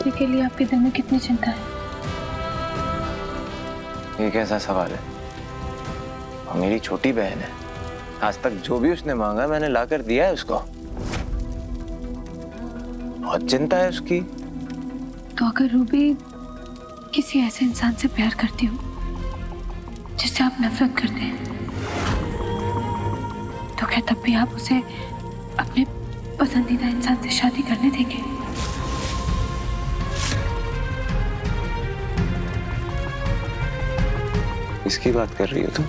Ruby के लिए आपके दिल में कितनी चिंता है? ये कैसा सवाल है? वो मेरी छोटी बहन है। आज तक जो भी उसने मांगा मैंने लाकर दिया है उसको। बहुत चिंता है उसकी। तो अगर रूबी किसी ऐसे इंसान से प्यार करती हो जिससे आप नफरत करते हैं, तो क्या तब भी आप उसे अपने पसंदीदा इंसान से शादी करने देंगे? किसकी बात कर रही हो तुम?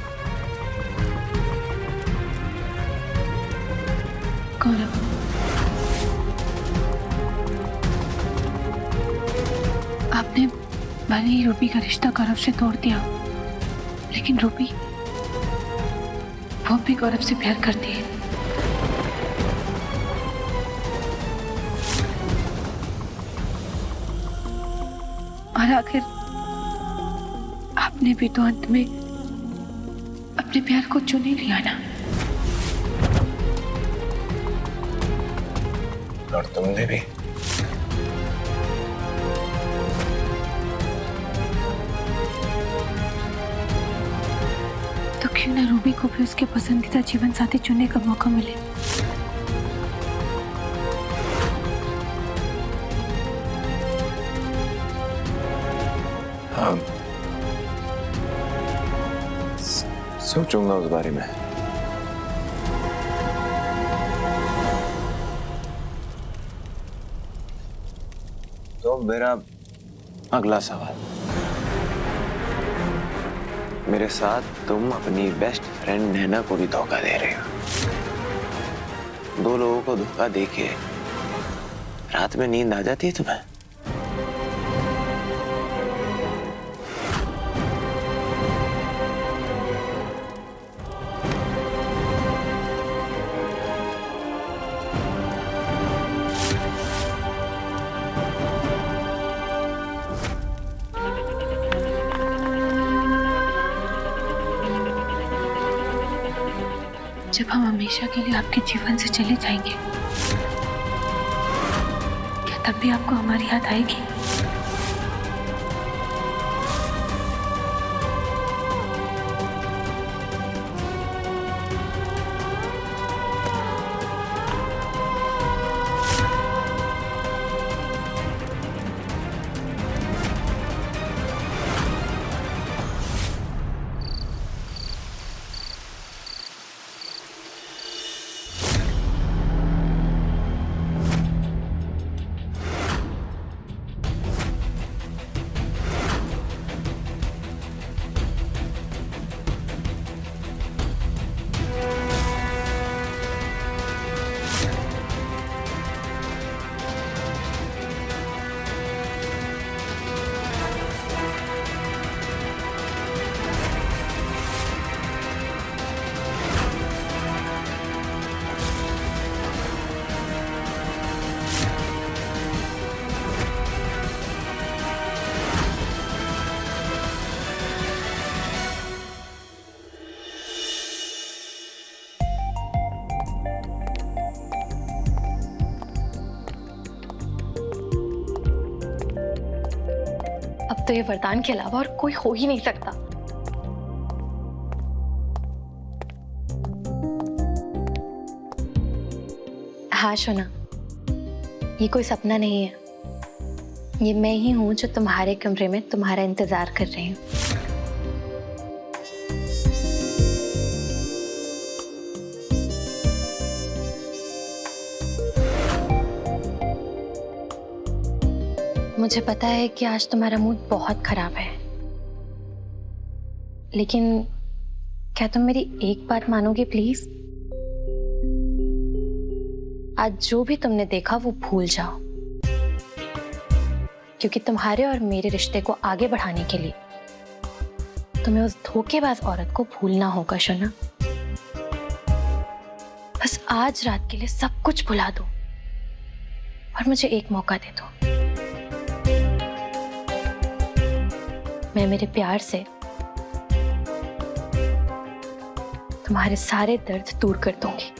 गौरव, आपने भले ही रूबी का रिश्ता गौरव से तोड़ दिया, लेकिन रूबी वो भी गौरव से प्यार करती है। और आखिर आपने भी तो अंत में अपने प्यार को चुन ही लिया ना। और तुमने भी। तो क्यों ना रूबी को भी उसके पसंदीदा जीवन साथी चुनने का मौका मिले? हाँ, सोचूंगा उस बारे में। तो मेरा अगला सवाल, मेरे साथ तुम अपनी बेस्ट फ्रेंड नैना को भी धोखा दे रहे हो। दो लोगों को धोखा देके रात में नींद आ जाती है तुम्हें? जब हम हमेशा के लिए आपके जीवन से चले जाएंगे, क्या तब भी आपको हमारी याद आएगी? अब तो ये वरदान के अलावा और कोई हो ही नहीं सकता। हाँ शोना, ये कोई सपना नहीं है। ये मैं ही हूं जो तुम्हारे कमरे में तुम्हारा इंतजार कर रही हूँ। मुझे पता है कि आज तुम्हारा मूड बहुत खराब है, लेकिन क्या तुम मेरी एक बात मानोगे प्लीज? आज जो भी तुमने देखा वो भूल जाओ, क्योंकि तुम्हारे और मेरे रिश्ते को आगे बढ़ाने के लिए तुम्हें उस धोखेबाज औरत को भूलना होगा शोना। बस आज रात के लिए सब कुछ भुला दो और मुझे एक मौका दे दो। मैं मेरे प्यार से तुम्हारे सारे दर्द दूर कर दूंगी।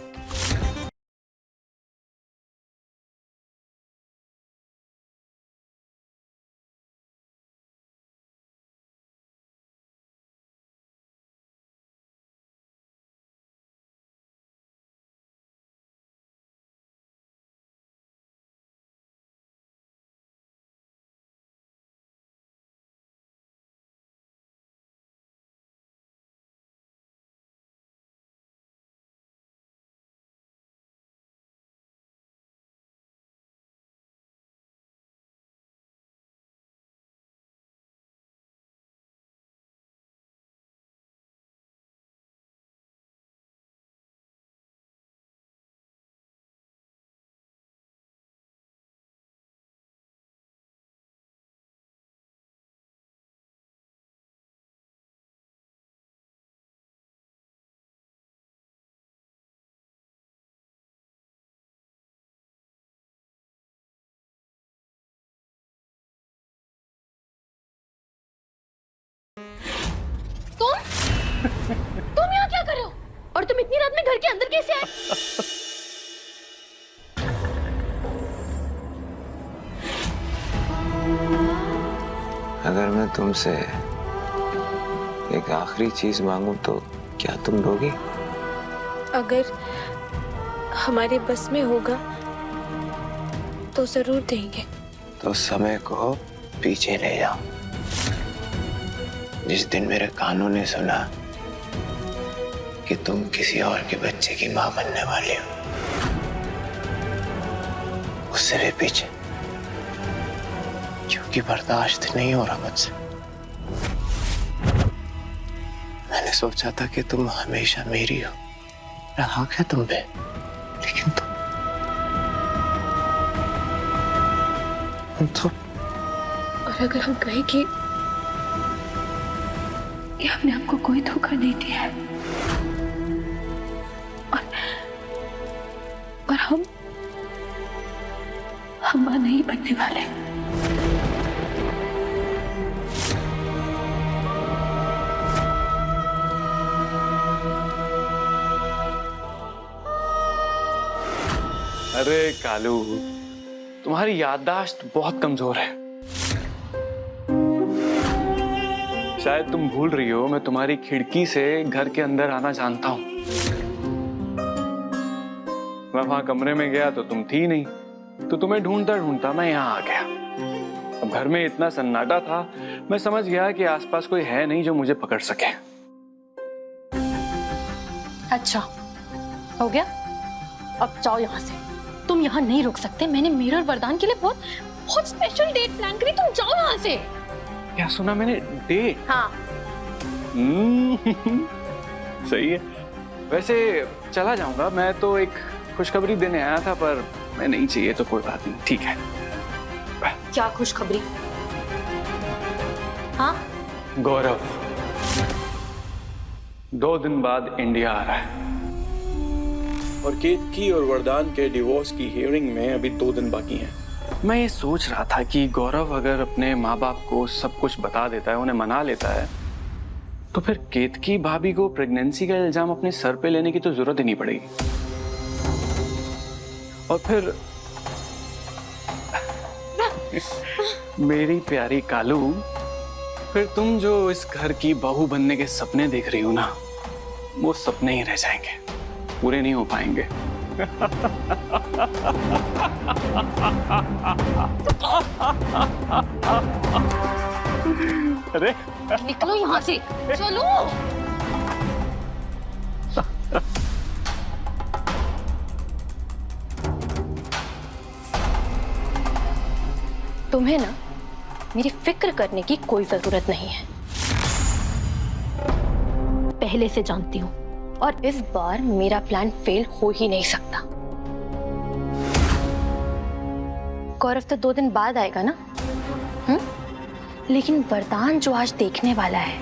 घर के अंदर कैसे आए? अगर मैं तुमसे एक आखिरी चीज मांगू तो क्या तुम दोगी? अगर हमारे बस में होगा तो जरूर देंगे। तो समय को पीछे ले जाओ। जिस दिन मेरे कानों ने सुना कि तुम किसी और के बच्चे की मां बनने वाली हो, उससे भी पीछे, क्योंकि बर्दाश्त नहीं हो रहा मुझसे। मैंने सोचा था कि तुम हमेशा मेरी हो, मेरा हक है तुम पे, लेकिन तुम तो। और अगर हम कहें कि हमने आपको कोई धोखा नहीं दिया है और हम मां नहीं बनने वाले। अरे कालू, तुम्हारी याददाश्त बहुत कमजोर है। शायद तुम भूल रही हो, मैं तुम्हारी खिड़की से घर के अंदर आना जानता हूं। मैं वहां कमरे में गया तो तुम थी नहीं, तो तुम्हें ढूंढता ढूंढता मैं यहां आ गया। अब घर में इतना सन्नाटा था, मैं समझ गया कि आसपास कोई है नहीं जो मुझे पकड़ सके। अच्छा, हो गया? अब जाओ यहाँ से। तुम यहाँ नहीं रुक सकते। मैंने मेरे और वरदान के लिए बहुत बहुत स्पेशल डेट प्लान करी। तुम जाओ यहाँ से। क्या सुना मैंने? डेट? हाँ। सही है। वैसे चला जाऊंगा, मैं तो एक खुशखबरी देने आया था, पर मैं नहीं चाहिए तो कोई बात नहीं, ठीक है। क्या खुशखबरी? हाँ? गौरव 2 दिन बाद इंडिया आ रहा है। और केतकी और वरदान के डिवोर्स की हियरिंग में अभी 2 दिन बाकी हैं। मैं ये सोच रहा था कि गौरव अगर अपने माँ बाप को सब कुछ बता देता है, उन्हें मना लेता है, तो फिर केतकी भाभी को प्रेगनेंसी का इल्जाम अपने सर पे लेने की तो जरूरत ही नहीं पड़ेगी। और फिर मेरी प्यारी कालू, फिर तुम जो इस घर की बहू बनने के सपने देख रही हो ना, वो सपने ही रह जाएंगे, पूरे नहीं हो पाएंगे। अरे निकलो यहाँ से, चलो। तुम्हें ना मेरी फिक्र करने की कोई जरूरत नहीं है, पहले से जानती हूँ। और इस बार मेरा प्लान फेल हो ही नहीं सकता। गौरव तो 2 दिन बाद आएगा ना? लेकिन वरदान जो आज देखने वाला है,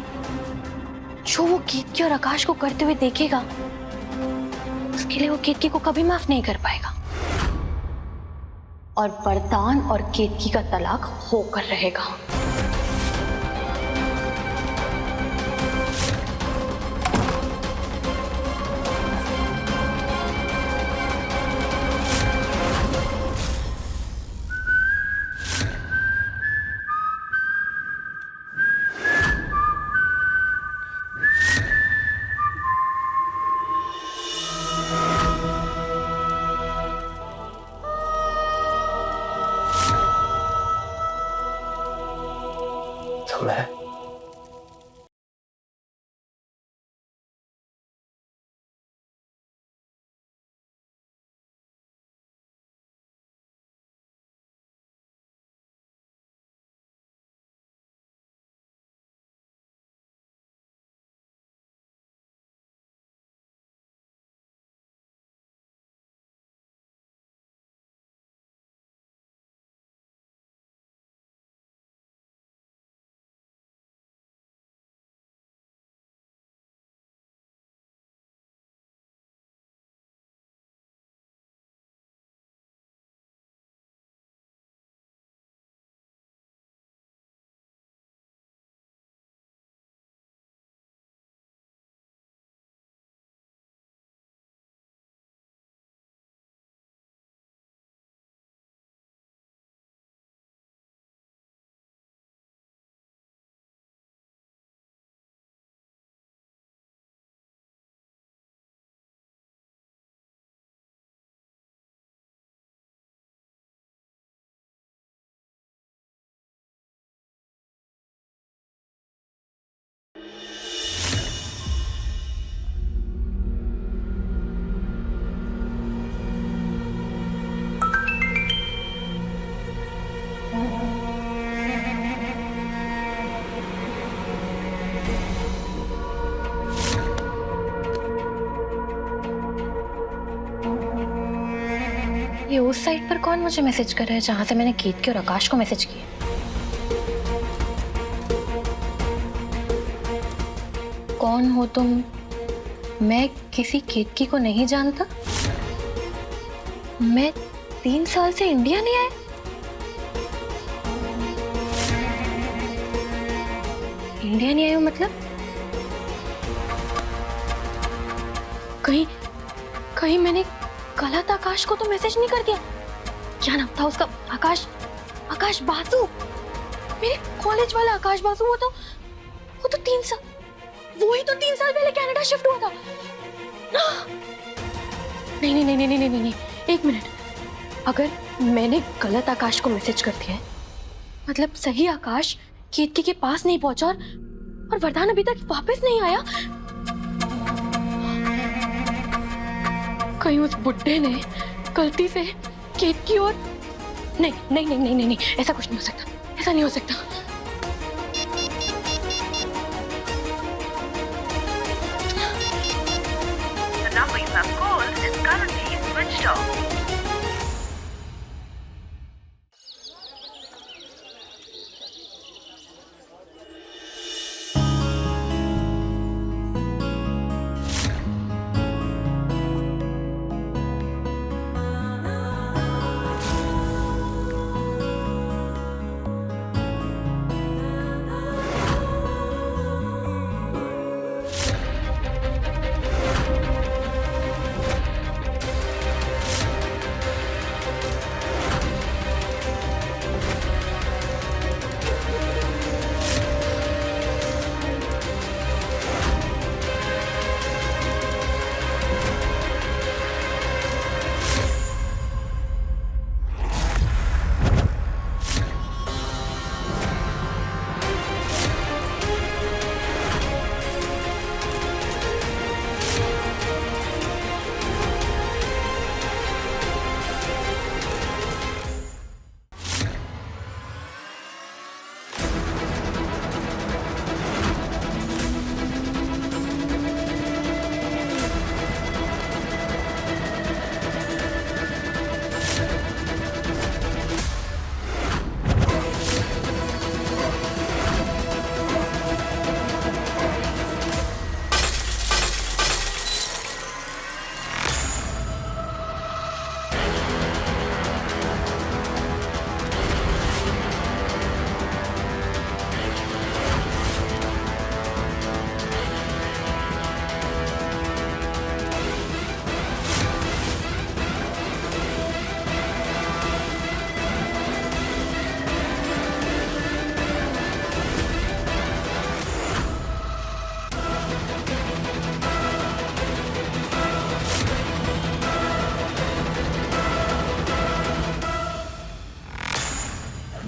जो वो केतकी और आकाश को करते हुए देखेगा, उसके लिए वो केतकी को कभी माफ नहीं कर पाएगा। और वरदान और केतकी का तलाक होकर रहेगा। ये उस साइट पर कौन मुझे मैसेज कर रहा है जहां से मैंने केतकी और आकाश को मैसेज किया? कौन हो तुम? मैं किसी केतकी को नहीं जानता। मैं 3 साल से इंडिया नहीं आया। इंडिया नहीं आई हूं मतलब कहीं मैंने गलत आकाश को तो मैसेज नहीं कर दिया? क्या नाम था उसका? आकाश बासु। मेरे कॉलेज वाला आकाश बासु। वो तो 3 साल, वही तो 3 साल पहले कनाडा शिफ्ट हुआ था। नहीं, एक मिनट। अगर मैंने गलत आकाश को मैसेज कर दिया है मतलब सही आकाश केतकी के पास नहीं पहुंचा और वरदान अभी तक वापस नहीं आया। कहीं उस बुड्ढे ने गलती से केतकी और नहीं, ऐसा कुछ नहीं हो सकता। ऐसा नहीं हो सकता। The number you have called is currently switched off.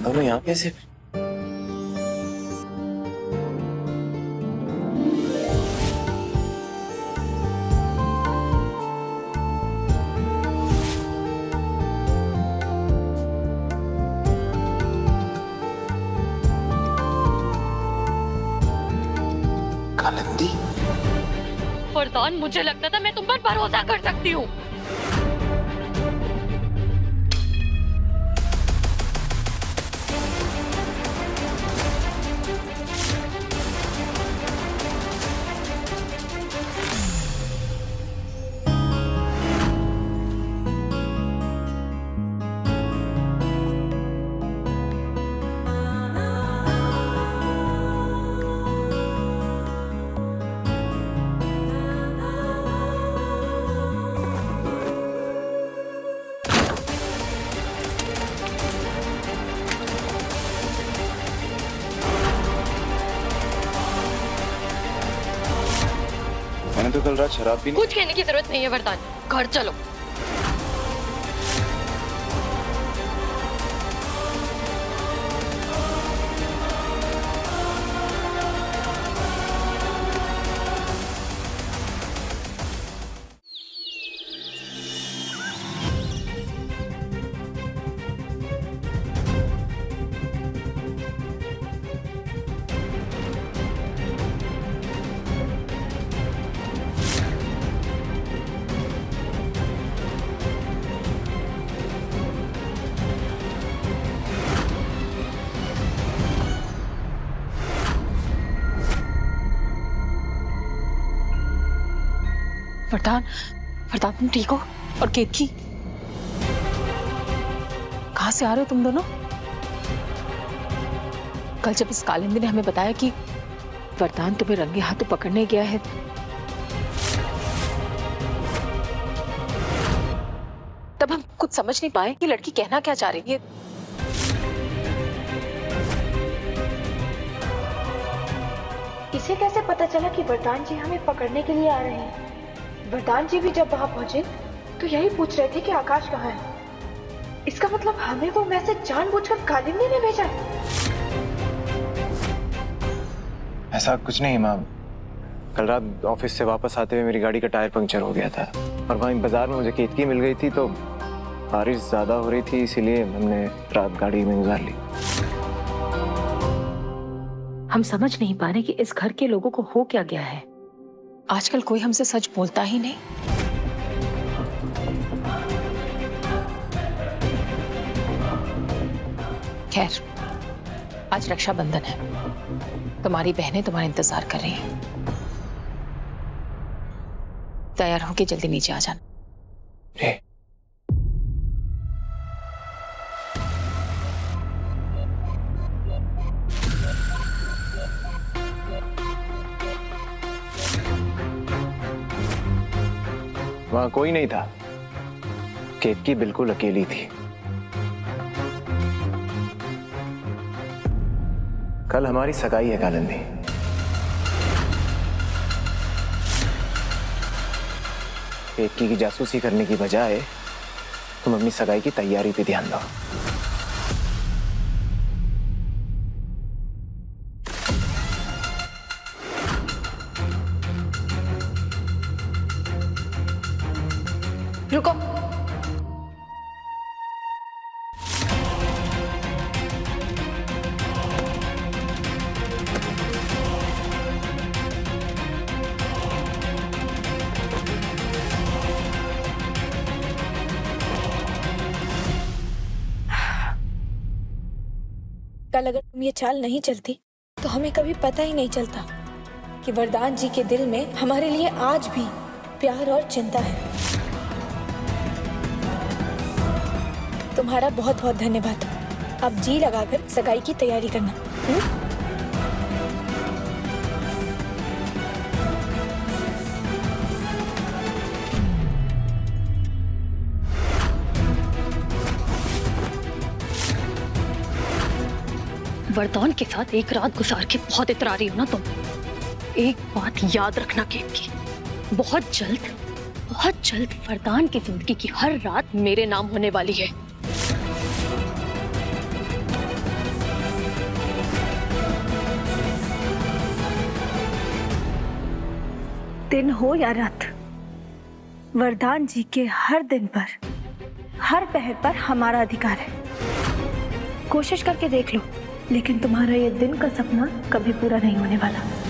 दोनों यहाँ कैसे? कालिंदी? वरदान, मुझे लगता था मैं तुम पर भरोसा कर सकती हूँ। मैंने तो कल रात शराब भी कुछ कहने की जरूरत नहीं है वरदान, घर चलो। वरदान, वरदान तुम ठीक हो? और केतकी, कहाँ से आ रहे हो तुम दोनों? कल जब इस कालिंदी ने हमें बताया कि वरदान तुम्हें रंगे हाथों पकड़ने गया है, तब हम कुछ समझ नहीं पाए कि लड़की कहना क्या चाह रही है। इसे कैसे पता चला कि वरदान जी हमें पकड़ने के लिए आ रहे हैं? वरदान जी भी जब वहां पहुंचे तो यही पूछ रहे थे कि आकाश कहाँ है। इसका मतलब हमें वो मैसेज जानबूझकर कालिंदी ने भेजा है। ऐसा कुछ नहीं माँ। कल रात ऑफिस से वापस आते हुए मेरी गाड़ी का टायर पंक्चर हो गया था और वहीं बाजार में मुझे केतकी मिल गई थी, तो बारिश ज्यादा हो रही थी इसीलिए हमने रात गाड़ी में गुजार ली। हम समझ नहीं पा रहे कि इस घर के लोगों को हो क्या गया है। आजकल कोई हमसे सच बोलता ही नहीं। खैर, आज रक्षाबंधन है, तुम्हारी बहनें तुम्हारा इंतजार कर रही हैं। तैयार होके जल्दी नीचे आ जाना। वहां कोई नहीं था। केतकी बिल्कुल अकेली थी। कल हमारी सगाई है कालिंदी। केतकी की जासूसी करने की बजाय तुम अपनी सगाई की तैयारी पे ध्यान दो। रुको। कल अगर तुम ये चाल नहीं चलती तो हमें कभी पता ही नहीं चलता कि वरदान जी के दिल में हमारे लिए आज भी प्यार और चिंता है। तुम्हारा बहुत बहुत धन्यवाद। अब जी लगाकर सगाई की तैयारी करना। वरदान के साथ एक रात गुजार के बहुत इतरारी हो ना तुम। एक बात याद रखना केतकी, बहुत जल्द वरदान की जिंदगी की हर रात मेरे नाम होने वाली है। दिन हो या रात, वरदान जी के हर दिन पर, हर पहर पर हमारा अधिकार है। कोशिश करके देख लो, लेकिन तुम्हारा ये दिन का सपना कभी पूरा नहीं होने वाला।